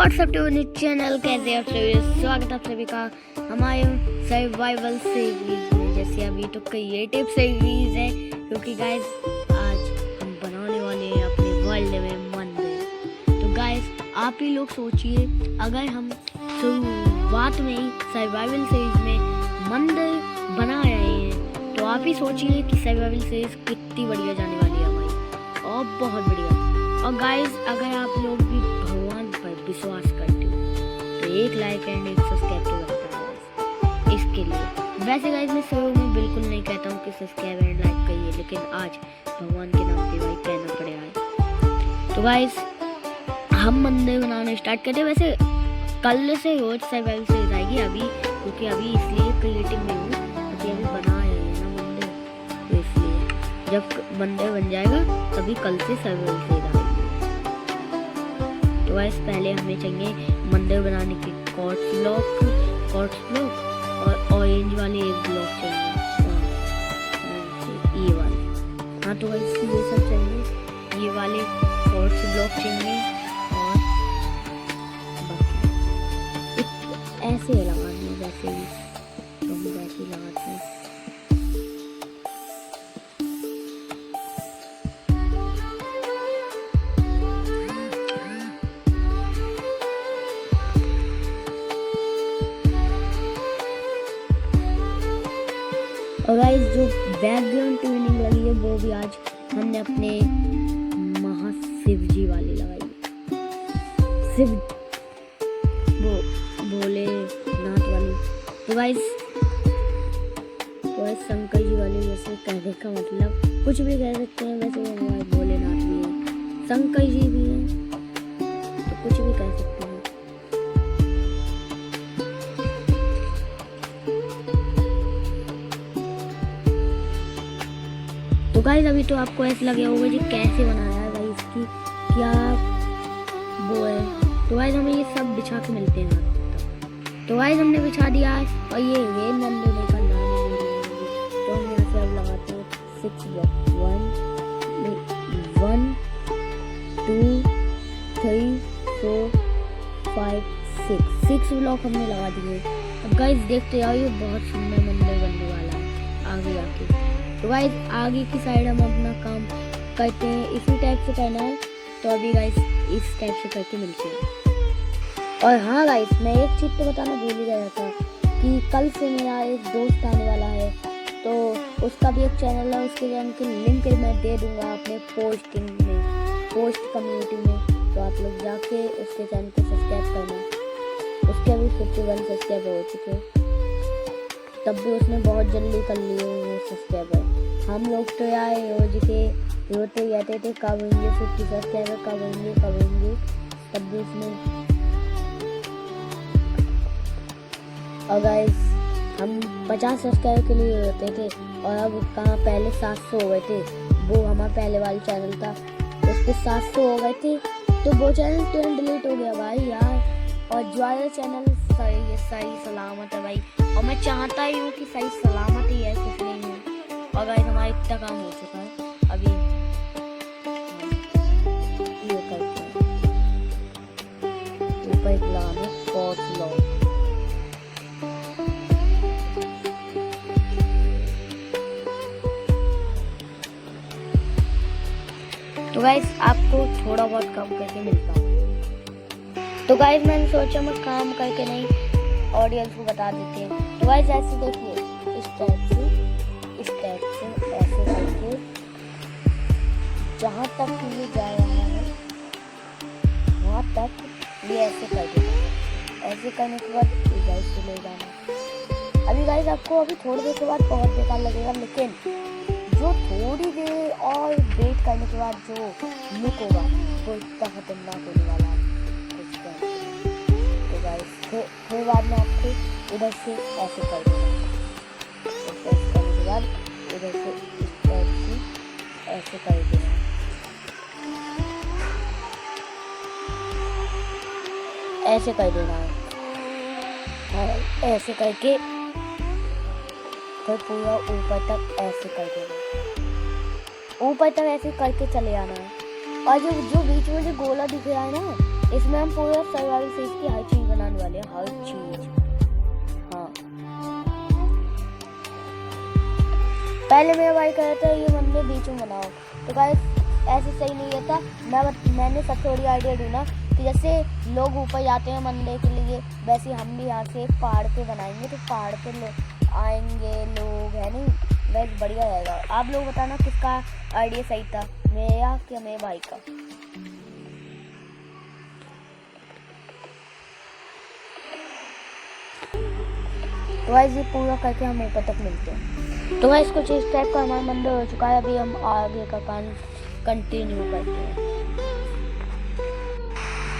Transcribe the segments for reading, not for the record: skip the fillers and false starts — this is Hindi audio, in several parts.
WhatsApp to new channel. कैसे आप सभी, स्वागत है आप सभी का हमारे सर्वाइवल सीरीज में। जैसे अभी तो क्रिएटिव सीरीज है, क्योंकि गाइस आज हम बनाने वाले हैं अपने वर्ल्ड में मंदिर। तो गाइस आप ही लोग सोचिए, अगर हम शुरुआत में ही सर्वाइवल सीरीज में मंदिर बना रहे हैं तो आप ही सोचिए कि सर्वाइवल सीरीज कितनी बढ़िया जाने वाली है हमारी, और बहुत बढ़िया। और गाइस अगर आप लोग भी भगवान पर विश्वास करते हो तो एक लाइक एंड एक सब्सक्राइब तो बनता है इसके लिए। वैसे गाइस मैं शुरू में बिल्कुल नहीं कहता हूँ कि सब्सक्राइब एंड लाइक करिए, लेकिन आज भगवान के नाम पे भाई कहना पड़ेगा है। तो गाइस हम मंदिर बनाना स्टार्ट करते हैं। वैसे कल से रोज सर्वाइवल सीरीज आएगी अभी, क्योंकि अभी इसलिए क्रिएटिव में हूँ क्योंकि अभी बना रहे हैं ना मंदिर, तो इसलिए जब मंदिर बन जाएगा तभी कल से सर्वाइवल सीरीज आएगी। तो गाइस पहले हमें चाहिए मंदिर बनाने के क्वार्ट्ज ब्लॉक और ऑरेंज वाले एक ब्लॉक चाहिए, ये वाले। हाँ तो गाइस ये सब चाहिए, ये वाले क्वार्ट्ज ब्लॉक चाहिए और बाकी ऐसे लगानी है जैसे हम वैसे लगाते हैं। और गाइस जो बैकग्राउंड ट्यूनिंग लगी है वो भी आज हमने अपने महाशिव जी वाली लगाई है, शिव वो भोलेनाथ वाली। तो गाइस शंकर जी वाली, जैसे कहने का मतलब कुछ भी कह सकते हैं। वैसे हमारे भोलेनाथ भी है, शंकर जी भी है, तो कुछ भी कह सकते हैं। तो गाइस अभी तो आपको ऐसा लगे होगा जी कैसे बनाया है गाइस, इसकी क्या वो है। तो गाइस हमें ये सब बिछा के मिलते हैं। तो गाइस हमने बिछा दिया है और ये रेन मंदिर का नाम है। तो हम यहाँ से अब लगाते हैं 6 ब्लॉक, 1 2 3 4 5 6 ब्लॉक हमने लगा दिए। अब गाइस देखते जाओ, ये बहुत सुंदर मंदिर बनने वाला है आगे आके। तो गाइस आगे की साइड हम अपना काम करते हैं, इसी टाइप से करना है। तो अभी गाइस इस टाइप से करके मिलते हैं। और हाँ गाइस मैं एक चीज़ तो बताना भूल ही गया था कि कल से मेरा एक दोस्त आने वाला है, तो उसका भी एक चैनल है, उसके चैनल की लिंक मैं दे दूंगा अपने पोस्ट कम्युनिटी में। तो आप लोग जाके उसके चैनल को सब्सक्राइब करना। उसके अभी 51 सब्सक्राइबर हो चुके हैं, तब भी उसने बहुत जल्दी कर लिए वो सब्सक्राइबर। हम लोग तो यार रोज तो कहते थे कब होंगे 50 सब्सक्राइबर, कब होंगे, तब भी उसने। और गाइस हम 50 सब्सक्राइबर के लिए होते थे, और अब कहाँ पहले 700 हो गए थे। वो हमारा पहले वाला चैनल था, उस पर 700 हो गए थे, तो वो चैनल तुरंत डिलीट हो गया भाई यार। और जो वाला चैनल सही सलामत है भाई, और मैं चाहता ही हूँ कि सही सलामत ही है, कुछ नहीं है। और गाइस हमारा इतना काम हो चुका है, अभी ये करते हैं ऊपर एक लगाना क्वार्ट्ज ब्लॉक। तो गाइस आपको थोड़ा बहुत काम करके मिलता हूँ। तो गाइस मैंने सोचा मैं काम करके नहीं ऑडियंस को बता देते हैं। तो गाइस ऐसे देखिए, इस टाइप से ऐसे करके जहाँ तक ये जा रहा है वहाँ तक ये ऐसे कर देना। ऐसे करने के बाद गाइस से ले जाना। अभी गाइस आपको अभी थोड़ी देर के बाद बहुत बेकार लगेगा, लेकिन जो थोड़ी देर और वेट करने के बाद जो लुक होगा वो इतना खतरनाक होने वाला है। तो गाइस फिर बाद में आपको इधर से ऐसे कर देना, ऐसे करने के बाद इधर से इस टाइप से ऐसे कर देना। ऐसे कर देना है, ऐसे करके फिर पूरा ऊपर तक ऐसे कर देना, ऊपर तक ऐसे करके चले आना है। और जो बीच में जो गोला दिख रहा है ना, इसमें हम पूरा सर्वाइवल सीरीज की हर चीज बनाने वाले हैं, हर चीज। हाँ, पहले मेरा भाई कह रहा था ये मंदिर बीच में बनाओ, तो गाइस ऐसे सही नहीं रहता। मैंने सब थोड़ी आइडिया ढूंढा कि जैसे लोग ऊपर जाते हैं मंदिर के लिए, वैसे हम भी यहाँ से पहाड़ पे बनाएंगे, तो पहाड़ पे लोग आएंगे, लोग है नहीं, वैसे बढ़िया रहेगा। आप लोग बताना किसका आइडिया सही था, मेरा क्या मेरे भाई का। तो गाइस ये पूरा करके हम ऊपर तक मिलते हैं। तो गाइस कुछ इस टाइप का हमारा मंदिर हो चुका है। अभी हम आगे का काम कंटिन्यू करते हैं।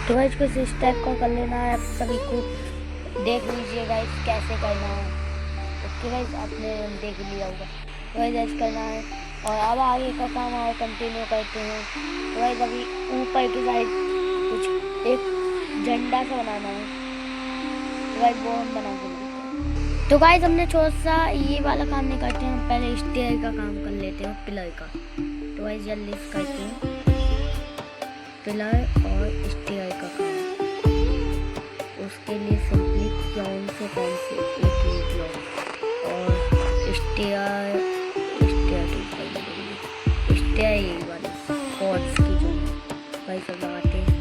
तो गाइस कुछ इस टाइप का कर लेना है, आप सभी को देख लीजिए गाइस कैसे करना है। ओके गाइस, आपने देख लिया होगा। तो गाइस ऐसे करना है और अब आगे का काम और कंटिन्यू करते हैं। तो गाइस अभी ऊपर की साइड कुछ एक झंडा सा बनाना है, तो गाइस वो हम बना के। तो गाइस हमने थोड़ा सा ये वाला काम नहीं करते हैं, पहले स्टेयर का काम कर लेते हैं, पिलर का। तो गाइस जल्दी करते हैं पिलर और स्टेयर का काम। उसके लिए सिंपली कौन से एक ब्लॉक और स्टेयर ये वाली कॉर्ड्स की जो गाइस सब लगाते हैं।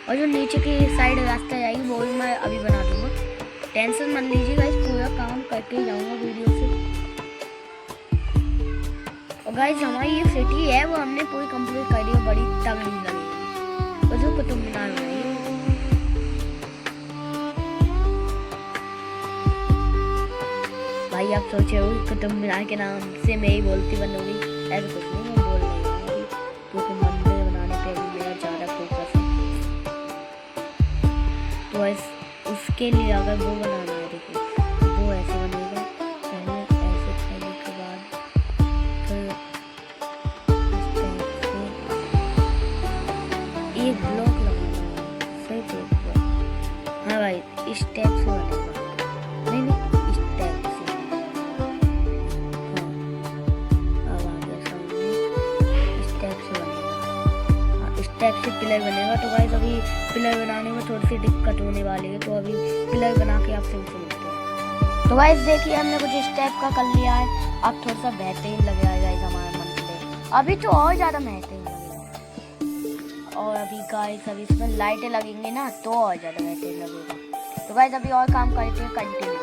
और जो नीचे की साइड रास्ता जाएगी वो भी मैं अभी बना दूंगा, टेंशन मत लीजिए गाइस, पूरा काम करके ही जाऊंगा वीडियो से। और गाइस हमारी ये सिटी है वो हमने पूरी कंप्लीट कर ली, बड़ी तगड़ी लगी। और जो कुतुब मीनार बनाई भाई, आप सोचे हो कुतुब मीनार के नाम से मैं ही बोलती बनूंगी, ऐसा कुछ नहीं, मैं बोल रही हूँ क्योंकि मंदिर बनाने पे भी मेरा ज़्यादा फोकस है। तो उसके लिए अगर वो बनाना है, देखो वो ऐसे बनेगा, पहले ऐसे करने के बाद फिर एक ब्लॉक लगाना है, सिर्फ एक ब्लॉक। हाँ भाई इस टाइप से बनेगा, नहीं इस टाइप से। हाँ अब आ गया सामने, इस टाइप से बनेगा। हाँ इस टाइप से पिलर बनेगा। तो गाइस अभी पिलर बनाने में थोड़ी सी दिक्कत होने वाली है, तो अभी पिलर बना के आपसे मिलते हैं। तो गाइस देखिए हमने कुछ इस टाइप का कर लिया है, अब थोड़ा सा बेहतरीन लग रहा है गाइस हमारा मंदिर, अभी तो और ज़्यादा बेहतरीन लग रहा है। और अभी गाइस अभी इसमें लाइटें लगेंगी ना तो और ज़्यादा बेहतरीन लगेगा। तो गाइस अभी और काम करते हैं कंटिन्यू।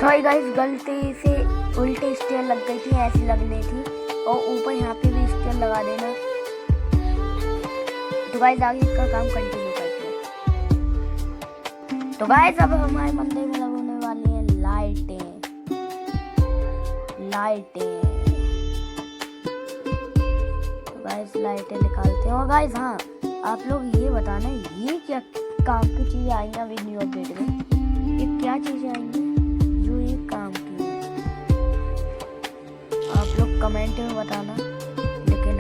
सॉरी गाइस गलती से उल्टे स्टेयर लग गई थी, ऐसी लगनी थी, और ऊपर यहाँ पे भी स्टेयर लगा देना। तो गाइस आगे का काम कंटिन्यू करते हैं। तो गाइस अब हमारे मंदिर में लगने वाली हैं लाइटें। तो गाइस लाइटें निकालते हैं। और गाइस हाँ आप लोग ये बताना ये क्या काम की चीजें आएंगी अभी न्यू अपडेट में, ये क्या चीजें आएंगी जो ये काम की है, आप लोग कमेंट में बताना। लेकिन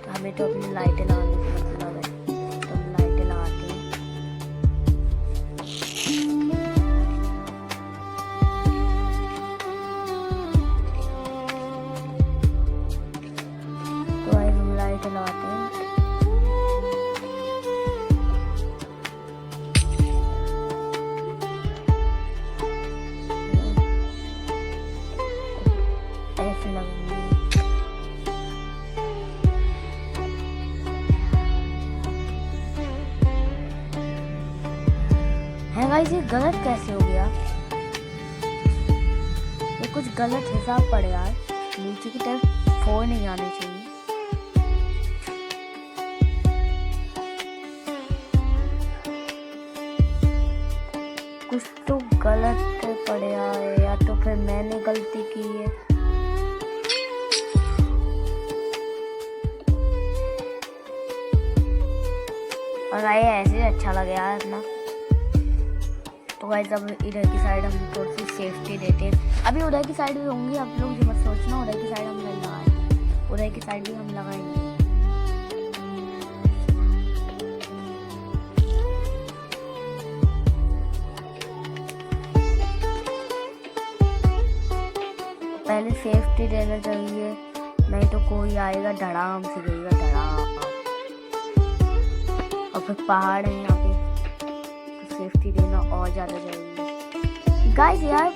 हमें तो अपनी लाइटें लगाने से मतलब है, तो हम लाइटें लगाते हैं। तो गाइस हम लाइटें लगाते हैं। गाइस ये गलत कैसे हो गया, ये कुछ गलत हिसाब पड़ रहा है, नीचे की तरफ 4 नहीं आने चाहिए। कुछ तो गलत पड़ रहा है, या तो फिर मैंने गलती की है। और ये ऐसे अच्छा लग रहा है अपना। तो गाइस अब इधर की साइड हम थोड़ी सी सेफ्टी देते हैं, अभी उधर की साइड भी होंगी, आप लोग जो मत सोचना उधर की साइड हम नहीं लगाएंगे, उधर की साइड भी हम लगाएंगे। पहले सेफ्टी देना चाहिए, नहीं तो कोई आएगा धड़ाम से देगा धड़ाम। पहाड़ है यहाँ पे, तो सेफ्टी देना और ज़्यादा जरूरी है गाइस। यार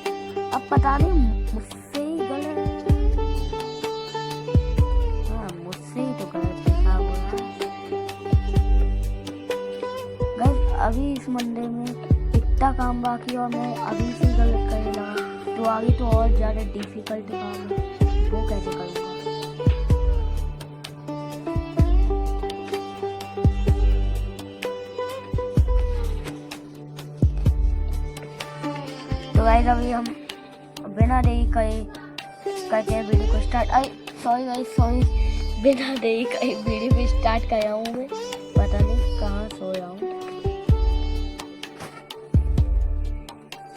अब पता नहीं मुझसे ही गलत, हाँ मुझसे ही तो गलत हिसाब हो रहा है गाइस। अभी इस मंदिर में इतना काम बाकी और मैं अभी से गलत करने लगा, तो आगे तो और ज़्यादा डिफिकल्ट काम है, वो कैसे करूँगा। तो गाइस अभी हम बिना देरी करते हैं वीडियो को स्टार्ट। सॉरी गाइस, सॉरी, बिना देरी करे वीडियो को स्टार्ट कर रहा हूँ मैं, पता नहीं कहाँ सो रहा हूँ।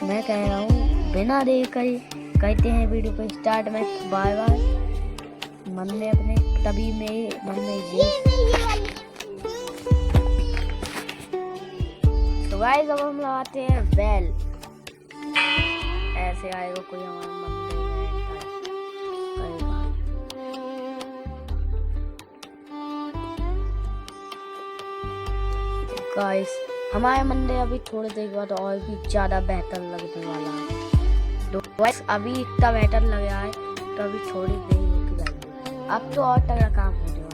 मैं कह रहा हूँ बिना देरी करते हैं वीडियो को स्टार्ट। मैं बार बार मन में अपने, तभी मेरे मन में ये। तो गाइस अब हम लगाते हैं बेल, ऐसे आएगा कोई हमारे मंदिर में करेगा। गाइस हमारे मंदिर अभी थोड़ी देर बाद और भी ज्यादा बेहतर लगने वाला है। तो गाइस अभी इतना बेहतर लग रहा है, तो अभी थोड़ी देर रुक जाएगी, अब तो और तगड़ा काम होने वाला है।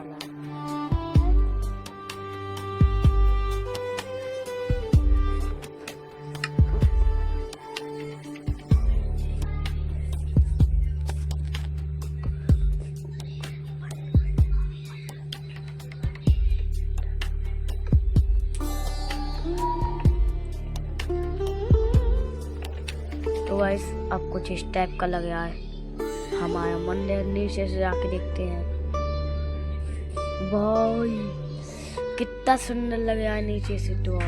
तो गाइस अब कुछ इस टाइप का लग रहा है हमारा मंदिर। नीचे से जाके देखते हैं, भाई कितना सुंदर लग रहा है नीचे से तो।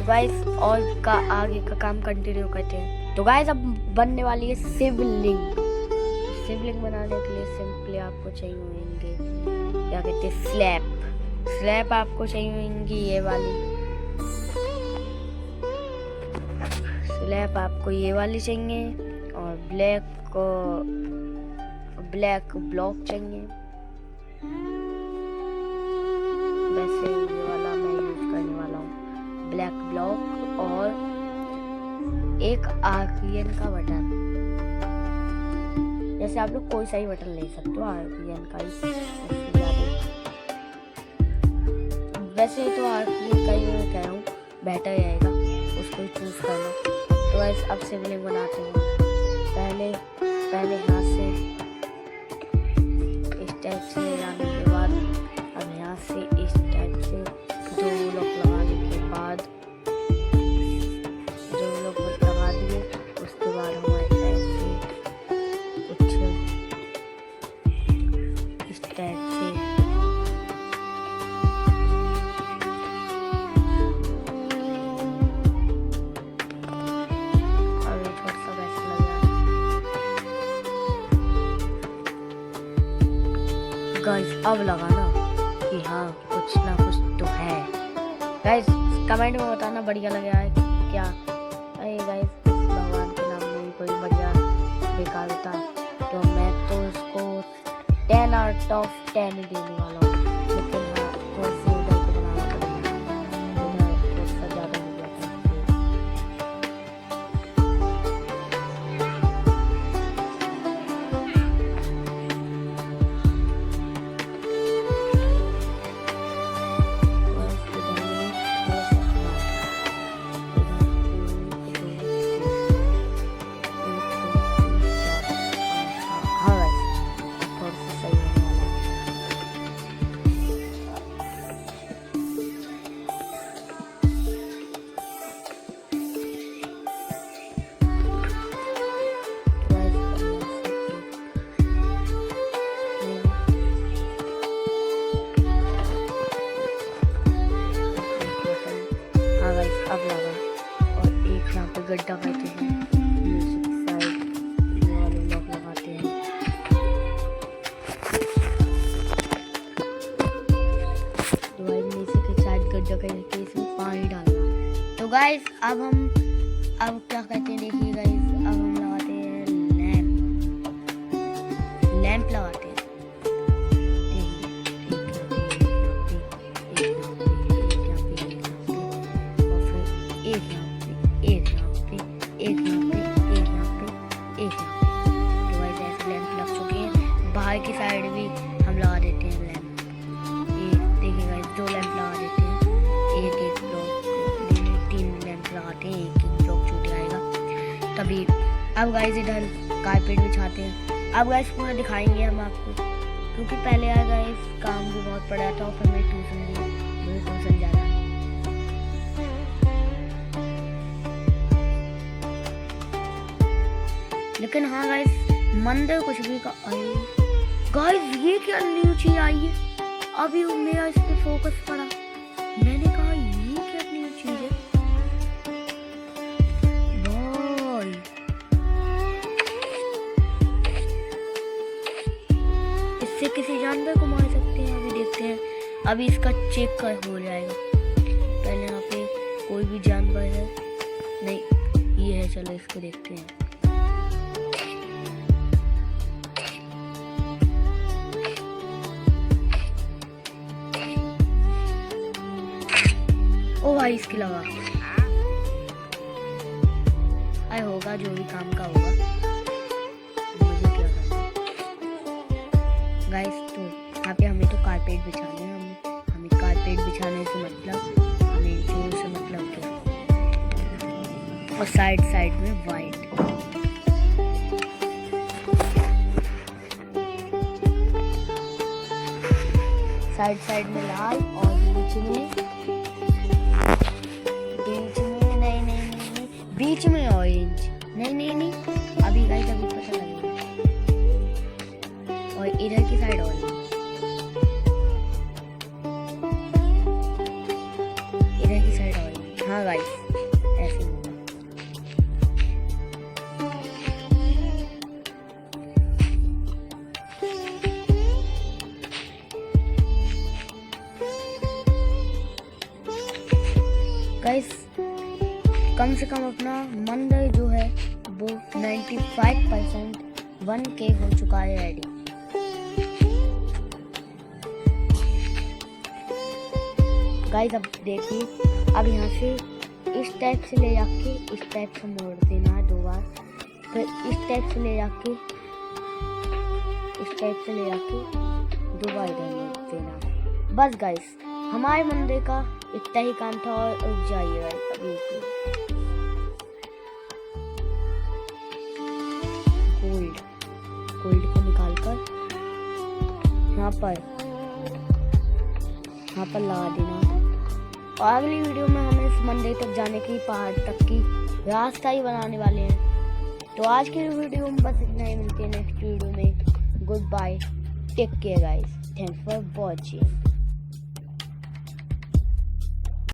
गाइस और का आगे का काम कंटिन्यू करते हैं। तो गाइस अब बनने वाली है शिवलिंग। शिवलिंग बनाने के लिए सिंपली आपको चाहिए होंगे, क्या कहते हैं, स्लैब आपको चाहिए होंगी, ये वाली स्लैब आपको ये वाली चाहिए, और ब्लैक ब्लॉक चाहिए। वैसे ये वाला मैं यूज करने वाला हूँ, ब्लैक ब्लॉक और एक आर्कियन का बटन। जैसे आप लोग कोई सा ही बटन ले सकते हो, आर्कियन का ही। वैसे तो आर्कियन का ही मैं कह रहा हूँ, बेटर रहेगा, उसको ही चूज करना। तो गाइस अब शिवलिंग बनाते हैं। पहले हाथ से इस टाइप से लगाने के बाद, अब यहाँ से इस टाइप से दो लोग लगाने के बाद, लगा दिए, उसके बाद हमारे ऐसे कुछ इस टाइप से गाइस अब लगाना कि हाँ कुछ ना कुछ तो है। गाइस कमेंट में बताना बढ़िया लग रहा है क्या। अरे गाइस भगवान के नाम में कोई बढ़िया बेकार होता तो मैं तो उसको 10 आउट ऑफ 10 ही देने वाला हूँ। लेकिन हाँ थोड़ी सी उधर को बनाना पड़ेगा, उधर थोड़ा सा ज़्यादा हो गया था। अब लगा और एक यहाँ पे गड्ढा करते हैं, नीचे साइड ये वाले लॉक लगाते हैं। तो गाइस नीचे के साइड गड्ढा करके इसमें पानी डालना। तो गाइस अब क्या कहते हैं, देखिए गाइस अब हम लगाते हैं लगाते हैं। बाहर की साइड भी हम लगा देते हैं लैंप। ये देखिए गाइस, 2 लैंप लगा देते हैं, एक ब्लॉक, 3 लैंप लगाते हैं, एक ब्लॉक छूट जाएगा तभी। अब गाइस इधर कारपेट बिछाते हैं। अब गाइस पूरा दिखाएंगे हम आपको, क्योंकि पहले यार गाइस काम भी बहुत पड़ा था और फिर मैं ट्यूशन जाना है। लेकिन हाँ गाइस, मंदिर कुछ भी का गाइस, ये क्या न्यू चीज आई है? अभी मेरा इस पे फोकस पड़ा, मैंने कहा ये क्या न्यू चीज है भाई। इससे किसी जानवर को मार सकते हैं, अभी देखते हैं। अभी इसका चेक कर हो जाएगा। पहले यहाँ पे कोई भी जानवर है नहीं, ये है, चलो इसको देखते हैं। ओ भाई, इसकी लगा आए, होगा जो भी काम का होगा, मुझे क्या करना गाइस। तो यहाँ पे हमें तो कारपेट बिछाने हैं, हमें कारपेट बिछाने से मतलब, हमें जोर से मतलब क्या, और साइड साइड में वाइट। साइड साइड में लाल और बीच में ऑरेंज। नहीं अभी गाइस, अभी पता लगेगा। और इधर की साइड ऑरेंज, इधर की साइड ऑरेंज। हाँ गाइस, ऐसे ही गाइस। कम से कम अपना मंदिर जो है वो 95% 1K हो चुका है रेडी। गाइस अब देखिए, अब यहाँ से इस टाइप से ले जाके इस टाइप से मोड़ देना है 2 बार, फिर इस टाइप से ले जाके इस टाइप से ले जाके 2 बार इधर मोड़ देना। बस गाइस, हमारे मंदिर का इतना ही काम था। और रुक जाइए गाइस, अभी गोल्ड को निकालकर यहाँ पर लगा देना। और अगली वीडियो में हम इस मंदिर तक जाने की, पहाड़ तक की रास्ता ही बनाने वाले हैं। तो आज की वीडियो में बस इतना ही, मिलते हैं नेक्स्ट वीडियो में। Goodbye, take care guys, thanks for watching.